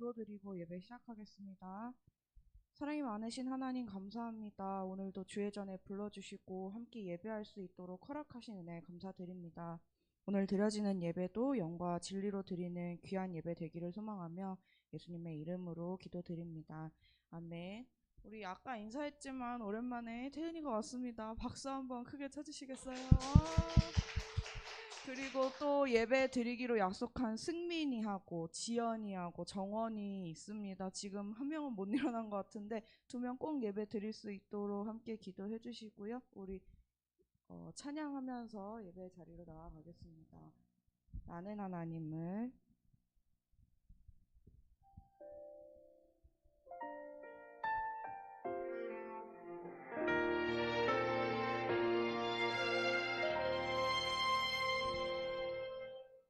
기도드리고 예배 시작하겠습니다. 사랑이 많으신 하나님 감사합니다. 오늘도 주의 전에 불러주시고 함께 예배할 수 있도록 허락하신 은혜 감사드립니다. 오늘 드려지는 예배도 영과 진리로 드리는 귀한 예배 되기를 소망하며 예수님의 이름으로 기도드립니다. 아멘. 우리 아까 인사했지만 오랜만에 태은이가 왔습니다. 박수 한번 크게 쳐주시겠어요? 그리고 또 예배 드리기로 약속한 승민이하고 지연이하고 정원이 있습니다. 지금 한 명은 못 일어난 것 같은데 2명 꼭 예배 드릴 수 있도록 함께 기도해 주시고요. 우리 찬양하면서 예배 자리로 나아가겠습니다. 나는 하나님을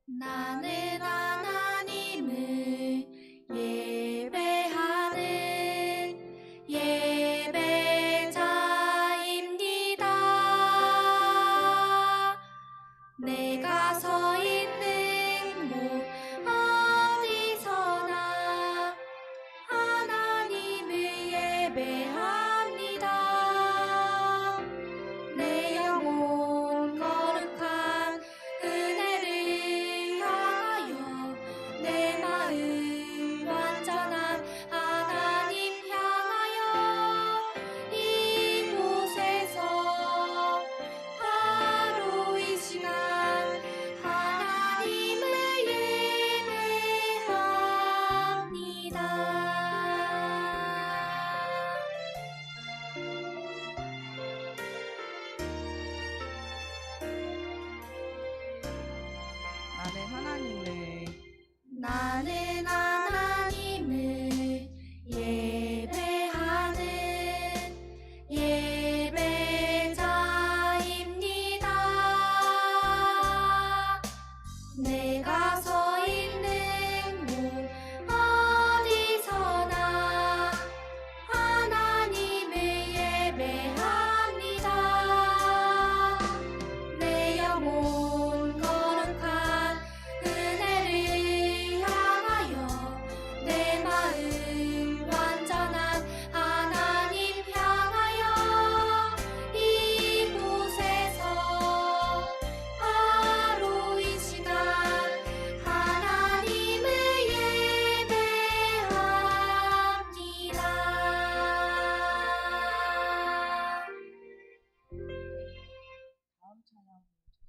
나는 하나님을 예배하는 예배자입니다. 내가 서 있는 곳 어디서나 하나님을 예배합니다. 내 영혼 거룩한 은혜를 향하여 내 마음 완전한 하나님 향하여 이곳에서 바로 이 시간 하나님을 예배합니다. 나는 하나님을 나는 하나님을 예배하는 예배자입니다. 내가 서 있는 곳 어디서나 하나님을 예배합니다. 내 영혼 거룩한 은혜를 향하여 내 마음 완전한 하나님 향하여 이곳에서 바로 이 시간 하나님을 예배합니다. 다음 찬양 보여주세요.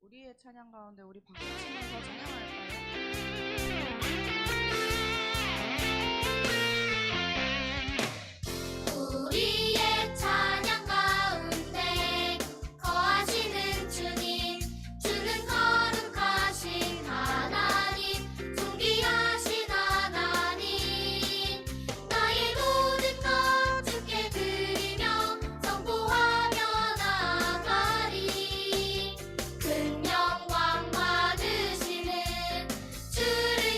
우리의 찬양 가운데 우리 박수 치면서 찬양할까요? 우리의 찬양 가운데 거하시는 주님, 주는 거룩하신 하나님, 존귀하신 하나님. 나의 모든 것 주께 드리며 선포하며 나아가리. 큰 영광 받으시는 주를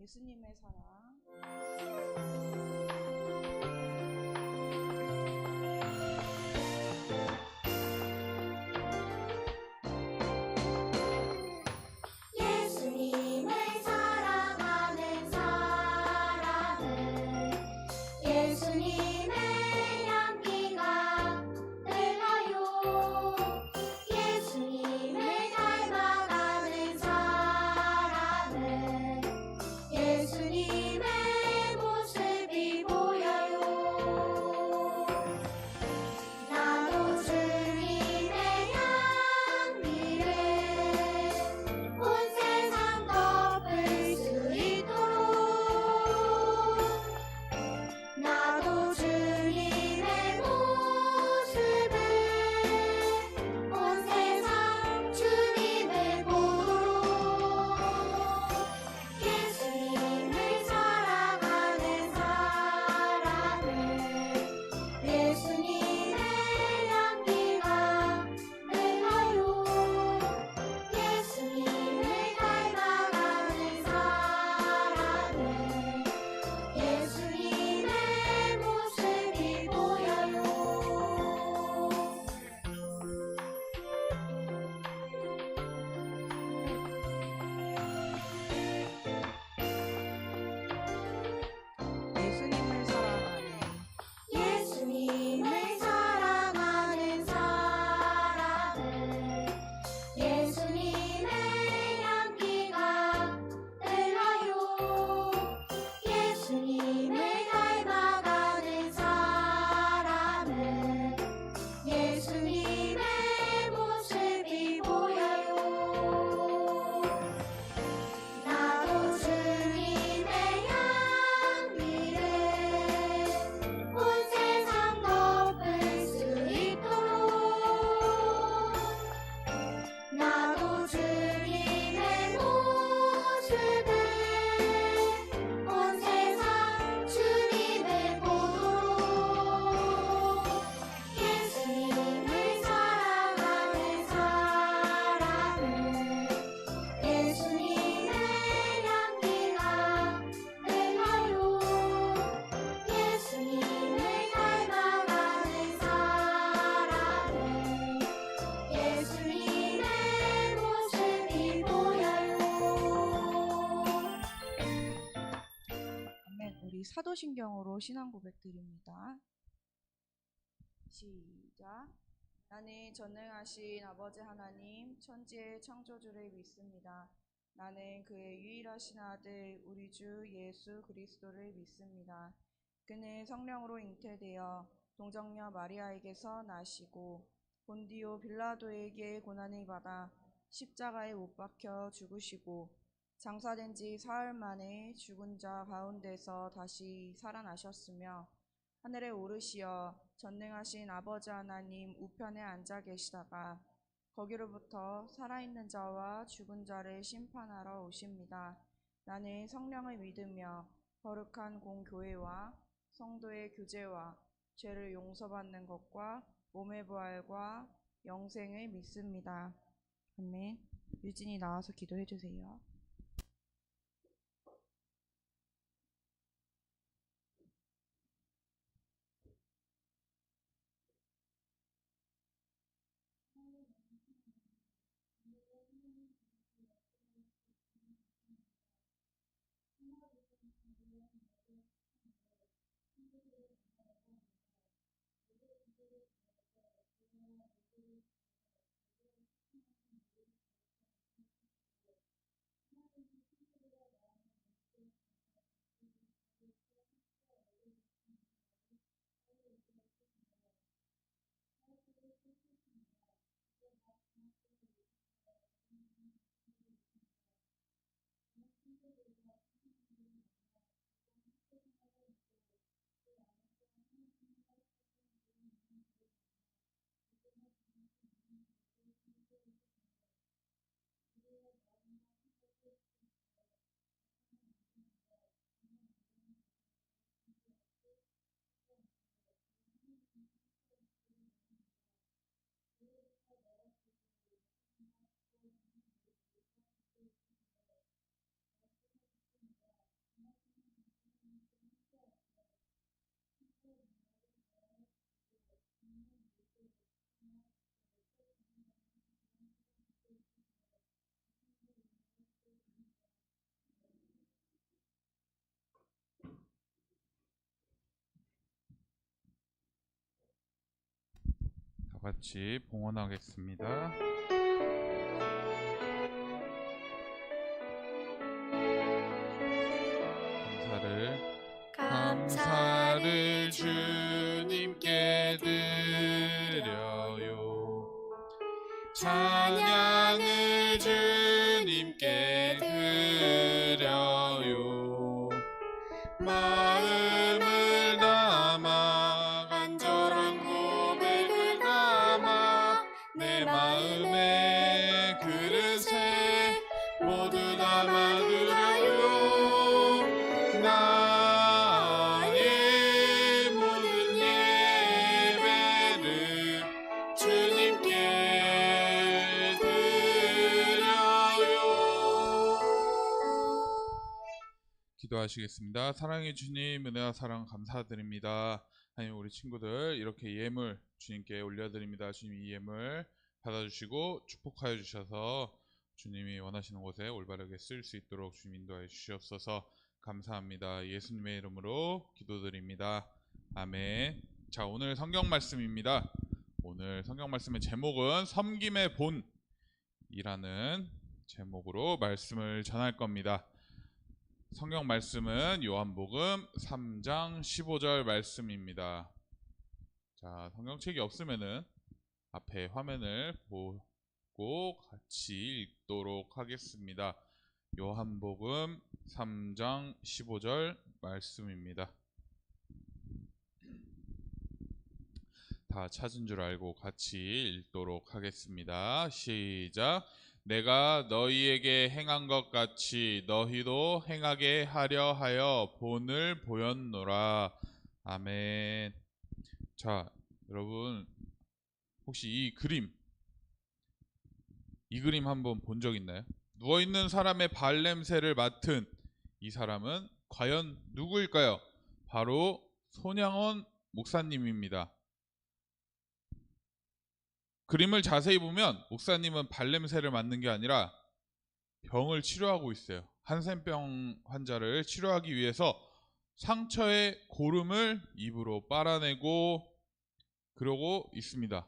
예수님의 사랑. 예수님을 사랑하는 사람은 예수님의 향기가 흘러요. 예수님을 닮아가는 사람은 예수님의 모습이 보여요. 나도 주님의 향기를 온 세상 덮을 수 있도록 나도 주님의 모습을 온 세상 주님을 보도록 예수님을 사랑하는 사람은 예수님의 향기가 흘러요. 예수님을 닮아가는 사람은 예수님의 모습이 보여요. 예수님을 사랑하는 예수님을 사랑하는 사람은 예수님의 향기가 흘러요. 예수님을 닮아가는 사람은 예수님의 모습이 보여요. 나도 주님의 향기를 온 세상 덮을 수 있도록 나도 주님의 모습을 온 세상 주님을 보도록 예수님을 사랑하는 사람은 예수님의 향기가 흘러요. 예수님을 닮아가는 사람은 예수님의 모습이 보여요. 아멘. 우리 사도신경으로 신앙 고백 드립니다. 시작. 나는 전능하신 아버지 하나님 천지의 창조주를 믿습니다. 나는 그의 유일하신 아들 우리 주 예수 그리스도를 믿습니다. 그는 성령으로 잉태되어 동정녀 마리아에게서 나시고 본디오 빌라도에게 고난을 받아 십자가에 못 박혀 죽으시고 장사된 지 사흘 만에 죽은 자 가운데서 다시 살아나셨으며 하늘에 오르시어 전능하신 아버지 하나님 우편에 앉아 계시다가 거기로부터 살아있는 자와 죽은 자를 심판하러 오십니다. 나는 성령을 믿으며 거룩한 공교회와 성도의 교제와 죄를 용서받는 것과 몸의 부활과 영생을 믿습니다. 아멘. 유진이 나와서 기도해 주세요. 같이 봉헌하겠습니다. 감사를 주님께 드려요. 찬양을 주님께 드려요. 마음을 담아 간절한 고백을 담아 내 마음의 그릇에 모두 담아드려요. 나의 모든 예배를 주님께 드려요. 기도하시겠습니다. 사랑의 주님, 은혜와 사랑 감사드립니다. 하나님, 우리 친구들 이렇게 예물 주님께 올려드립니다. 주님, 이 예물 받아주시고 축복하여 주셔서 주님이 원하시는 곳에 올바르게 쓸 수 있도록 주님 인도하여 주시옵소서. 감사합니다. 예수님의 이름으로 기도드립니다. 아멘. 자, 오늘 성경 말씀입니다. 오늘 성경 말씀의 제목은 섬김의 본이라는 제목으로 말씀을 전할 겁니다. 성경 말씀은 요한복음 3장 15절 말씀입니다. 자, 성경책이 없으면은 앞에 화면을 보고 같이 읽도록 하겠습니다. 요한복음 3장 15절 말씀입니다. 다 찾은 줄 알고 같이 읽도록 하겠습니다. 시작. 내가 너희에게 행한 것 같이 너희도 행하게 하려 하여 본을 보였노라. 아멘. 자, 여러분 혹시 이 그림 한번 본 적 있나요? 누워있는 사람의 발냄새를 맡은 이 사람은 과연 누구일까요? 바로 손양원 목사님입니다. 그림을 자세히 보면 목사님은 발냄새를 맡는 게 아니라 병을 치료하고 있어요. 한센병 환자를 치료하기 위해서 상처의 고름을 입으로 빨아내고 그러고 있습니다.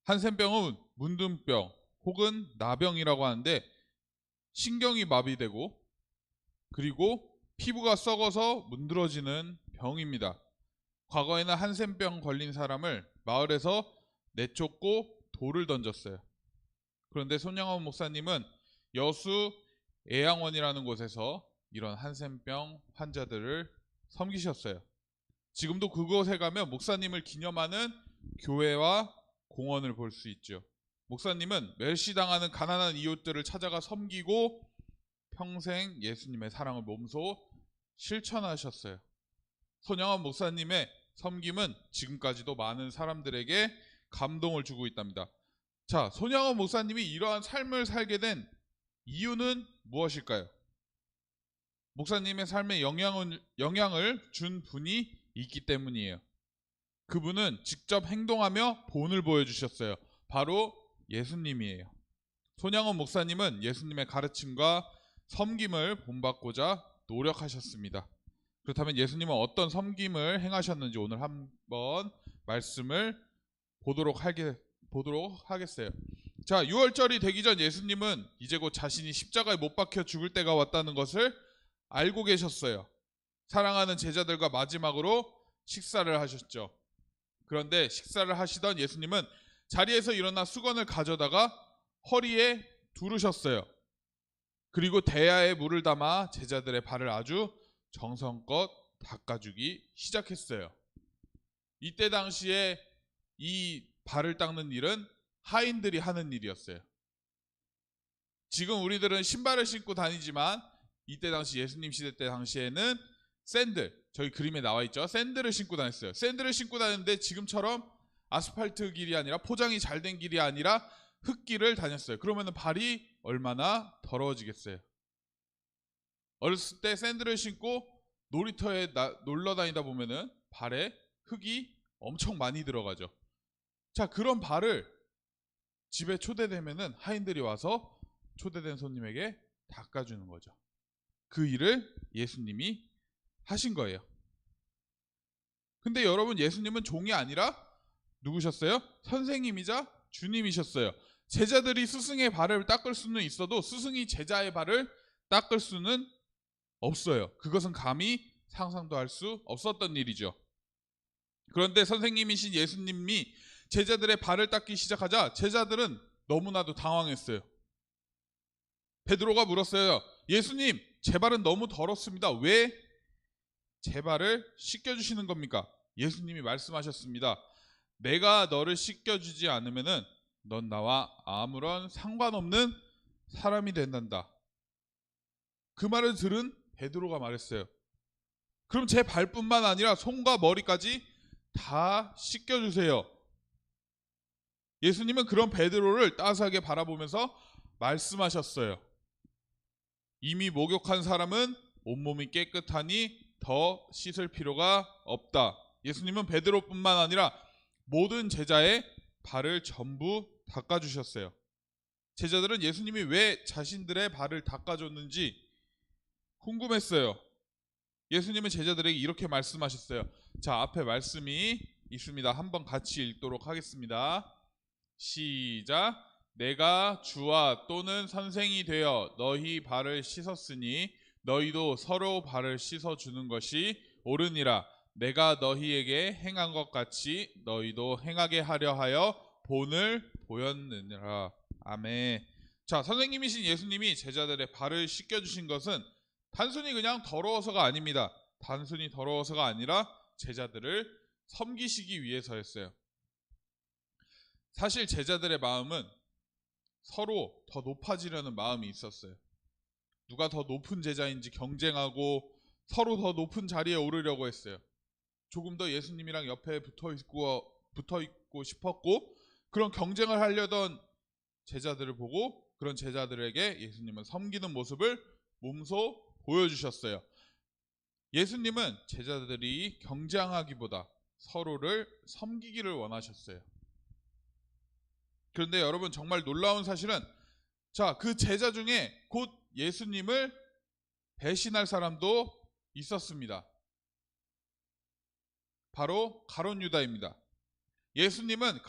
한센병은 문둥병 혹은 나병이라고 하는데 신경이 마비되고 그리고 피부가 썩어서 문드러지는 병입니다. 과거에는 한센병 걸린 사람을 마을에서 내쫓고 돌을 던졌어요. 그런데 손양원 목사님은 여수 애양원이라는 곳에서 이런 한센병 환자들을 섬기셨어요. 지금도 그곳에 가면 목사님을 기념하는 교회와 공원을 볼 수 있죠. 목사님은 멸시당하는 가난한 이웃들을 찾아가 섬기고 평생 예수님의 사랑을 몸소 실천하셨어요. 손양원 목사님의 섬김은 지금까지도 많은 사람들에게 감동을 주고 있답니다. 자, 손양원 목사님이 이러한 삶을 살게 된 이유는 무엇일까요? 목사님의 삶에 영향을 준 분이 있기 때문이에요. 그분은 직접 행동하며 본을 보여주셨어요. 바로 예수님이에요. 손양원 목사님은 예수님의 가르침과 섬김을 본받고자 노력하셨습니다. 그렇다면 예수님은 어떤 섬김을 행하셨는지 오늘 한번 말씀을 보도록 하겠어요. 자, 6월절이 되기 전 예수님은 이제 곧 자신이 십자가에 못 박혀 죽을 때가 왔다는 것을 알고 계셨어요. 사랑하는 제자들과 마지막으로 식사를 하셨죠. 그런데 식사를 하시던 예수님은 자리에서 일어나 수건을 가져다가 허리에 두르셨어요. 그리고 대야에 물을 담아 제자들의 발을 아주 정성껏 닦아주기 시작했어요. 이때 당시에 이 발을 닦는 일은 하인들이 하는 일이었어요. 지금 우리들은 신발을 신고 다니지만 이때 당시 예수님 시대 때 당시에는 샌들, 저희 그림에 나와 있죠. 샌들을 신고 다녔어요. 샌들을 신고 다녔는데 지금처럼 아스팔트 길이 아니라 포장이 잘 된 길이 아니라 흙길을 다녔어요. 그러면 발이 얼마나 더러워지겠어요. 어렸을 때 샌들을 신고 놀이터에 놀러 다니다 보면은 발에 흙이 엄청 많이 들어가죠. 자, 그런 발을 집에 초대되면은 하인들이 와서 초대된 손님에게 닦아주는 거죠. 그 일을 예수님이 하신 거예요. 근데 여러분, 예수님은 종이 아니라 누구셨어요? 선생님이자 주님이셨어요. 제자들이 스승의 발을 닦을 수는 있어도 스승이 제자의 발을 닦을 수는 없어요. 그것은 감히 상상도 할 수 없었던 일이죠. 그런데 선생님이신 예수님이 제자들의 발을 닦기 시작하자 제자들은 너무나도 당황했어요. 베드로가 물었어요. 예수님, 제 발은 너무 더럽습니다. 왜 제 발을 씻겨주시는 겁니까? 예수님이 말씀하셨습니다. 내가 너를 씻겨주지 않으면은 넌 나와 아무런 상관없는 사람이 된단다. 그 말을 들은 베드로가 말했어요. 그럼 제 발뿐만 아니라 손과 머리까지 다 씻겨주세요. 예수님은 그런 베드로를 따스하게 바라보면서 말씀하셨어요. 이미 목욕한 사람은 온몸이 깨끗하니 더 씻을 필요가 없다. 예수님은 베드로뿐만 아니라 모든 제자의 발을 전부 닦아주셨어요. 제자들은 예수님이 왜 자신들의 발을 닦아줬는지 궁금했어요. 예수님은 제자들에게 이렇게 말씀하셨어요. 자, 앞에 말씀이 있습니다. 한번 같이 읽도록 하겠습니다. 시작. 내가 주와 또는 선생이 되어 너희 발을 씻었으니 너희도 서로 발을 씻어주는 것이 옳으니라. 내가 너희에게 행한 것 같이 너희도 행하게 하려 하여 본을 보였느니라. 아멘. 자, 선생님이신 예수님이 제자들의 발을 씻겨주신 것은 단순히 그냥 더러워서가 아닙니다. 단순히 더러워서가 아니라 제자들을 섬기시기 위해서였어요. 사실 제자들의 마음은 서로 더 높아지려는 마음이 있었어요. 누가 더 높은 제자인지 경쟁하고 서로 더 높은 자리에 오르려고 했어요. 조금 더 예수님이랑 옆에 붙어 있고 싶었고, 그런 경쟁을 하려던 제자들을 보고 그런 제자들에게 예수님은 섬기는 모습을 몸소 보여주셨어요. 예수님은 제자들이 경쟁하기보다 서로를 섬기기를 원하셨어요. 그런데 여러분, 정말 놀라운 사실은, 자, 그 제자 중에 곧 예수님을 배신할 사람도 있었습니다. 바로 가룟 유다입니다. 예수님은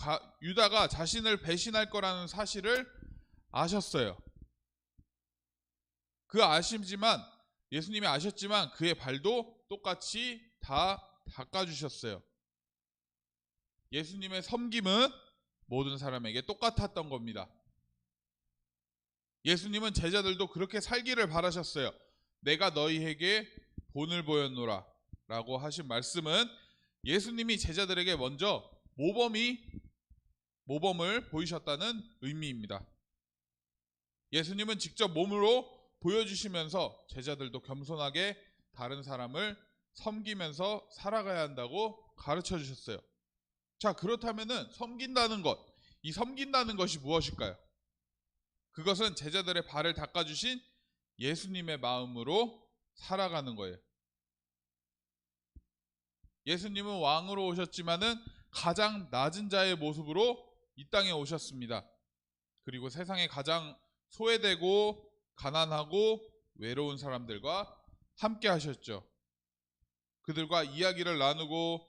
유다가 자신을 배신할 거라는 사실을 아셨어요. 예수님이 아셨지만 그의 발도 똑같이 다 닦아주셨어요. 예수님의 섬김은 모든 사람에게 똑같았던 겁니다. 예수님은 제자들도 그렇게 살기를 바라셨어요. 내가 너희에게 본을 보였노라 라고 하신 말씀은 예수님이 제자들에게 먼저 모범을 보이셨다는 의미입니다. 예수님은 직접 몸으로 보여주시면서 제자들도 겸손하게 다른 사람을 섬기면서 살아가야 한다고 가르쳐 주셨어요. 자, 그렇다면은 섬긴다는 것이 무엇일까요? 그것은 제자들의 발을 닦아주신 예수님의 마음으로 살아가는 거예요. 예수님은 왕으로 오셨지만은 가장 낮은 자의 모습으로 이 땅에 오셨습니다. 그리고 세상에 가장 소외되고 가난하고 외로운 사람들과 함께 하셨죠. 그들과 이야기를 나누고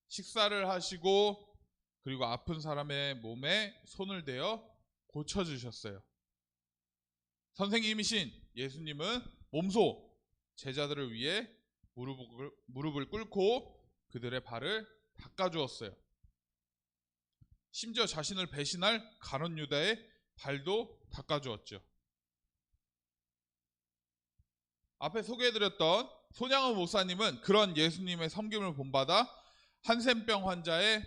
식사를 하시고 그리고 아픈 사람의 몸에 손을 대어 고쳐주셨어요. 선생님이신 예수님은 몸소 제자들을 위해 무릎을 꿇고 그들의 발을 닦아주었어요. 심지어 자신을 배신할 가룟 유다의 발도 닦아주었죠. 앞에 소개해드렸던 손양원 목사님은 그런 예수님의 섬김을 본받아 한센병 환자의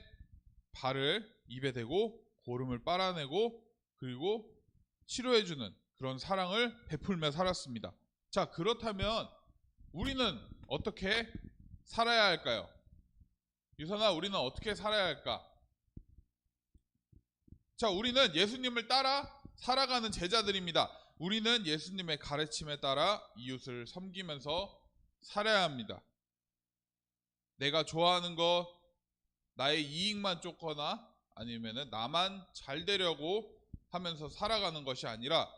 발을 입에 대고 고름을 빨아내고 그리고 치료해주는 그런 사랑을 베풀며 살았습니다. 자, 그렇다면 우리는 어떻게 살아야 할까요? 유선아, 우리는 어떻게 살아야 할까? 자, 우리는 예수님을 따라 살아가는 제자들입니다. 우리는 예수님의 가르침에 따라 이웃을 섬기면서 살아야 합니다. 내가 좋아하는 것, 나의 이익만 쫓거나 아니면 나만 잘 되려고 하면서 살아가는 것이 아니라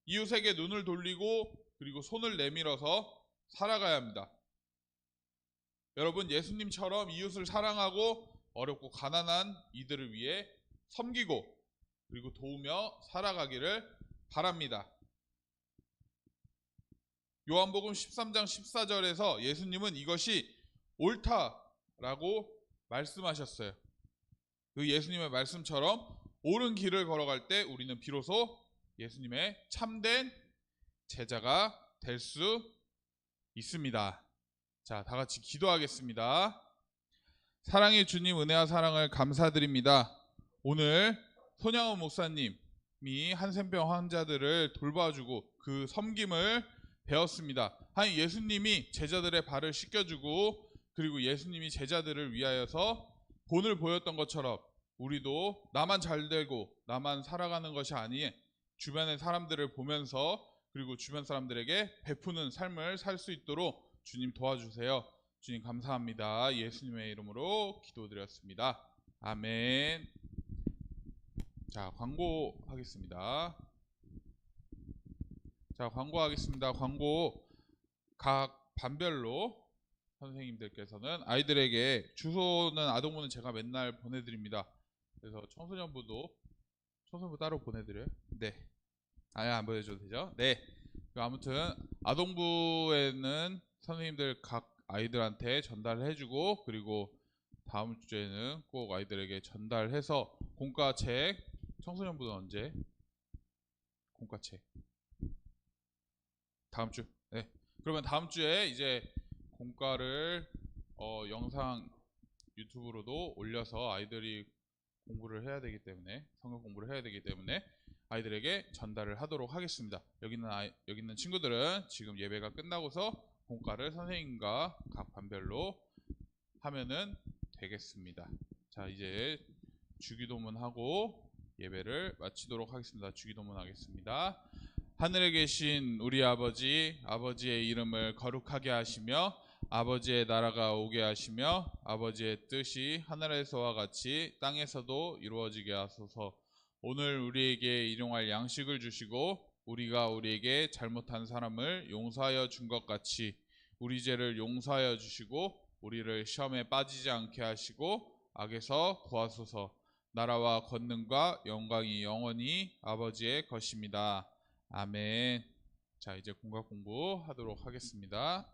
이웃에게 눈을 돌리고 그리고 손을 내밀어서 살아가야 합니다. 여러분 예수님처럼 이웃을 사랑하고 어렵고 가난한 이들을 위해 섬기고 그리고 도우며 살아가기를 바랍니다. 요한복음 13장 14절에서 예수님은 이것이 옳다라고 말씀하셨어요. 그 예수님의 말씀처럼 옳은 길을 걸어갈 때 우리는 비로소 예수님의 참된 제자가 될 수 있습니다. 자, 다 같이 기도하겠습니다. 사랑의 주님, 은혜와 사랑을 감사드립니다. 오늘 손양원 목사님이 한센병 환자들을 돌봐주고 그 섬김을 배웠습니다. 하나님, 예수님이 제자들의 발을 씻겨주고 그리고 예수님이 제자들을 위하여서 본을 보였던 것처럼 우리도 나만 잘 되고 나만 살아가는 것이 아닌 주변의 사람들을 보면서 그리고 주변 사람들에게 베푸는 삶을 살 수 있도록 주님 도와주세요. 주님 감사합니다. 예수님의 이름으로 기도드렸습니다. 아멘. 자, 광고하겠습니다. 자, 광고하겠습니다. 광고 각 반별로 선생님들께서는 아이들에게 주소는 아동부는 제가 맨날 보내드립니다. 그래서 청소년부 따로 보내드려요? 네. 아예 안 보내줘도 되죠? 네. 아무튼 아동부에는 선생님들 각 아이들한테 전달해주고 그리고 다음 주에는 꼭 아이들에게 전달해서 공과책 청소년부는 언제? 공과책 다음 주. 네. 그러면 다음 주에 이제 공과를 영상 유튜브로도 올려서 아이들이 공부를 해야 되기 때문에 성경 공부를 해야 되기 때문에 아이들에게 전달을 하도록 하겠습니다. 여기 있는 친구들은 지금 예배가 끝나고서 공과를 선생님과 각 반별로 하면은 되겠습니다. 자, 이제 주기도문하고 예배를 마치도록 하겠습니다. 주기도문 하겠습니다. 하늘에 계신 우리 아버지, 아버지의 이름을 거룩하게 하시며 아버지의 나라가 오게 하시며 아버지의 뜻이 하늘에서와 같이 땅에서도 이루어지게 하소서. 오늘 우리에게 일용할 양식을 주시고 우리가 우리에게 잘못한 사람을 용서하여 준 것 같이 우리 죄를 용서하여 주시고 우리를 시험에 빠지지 않게 하시고 악에서 구하소서. 나라와 권능과 영광이 영원히 아버지의 것입니다. 아멘. 자, 이제 공과 공부하도록 하겠습니다.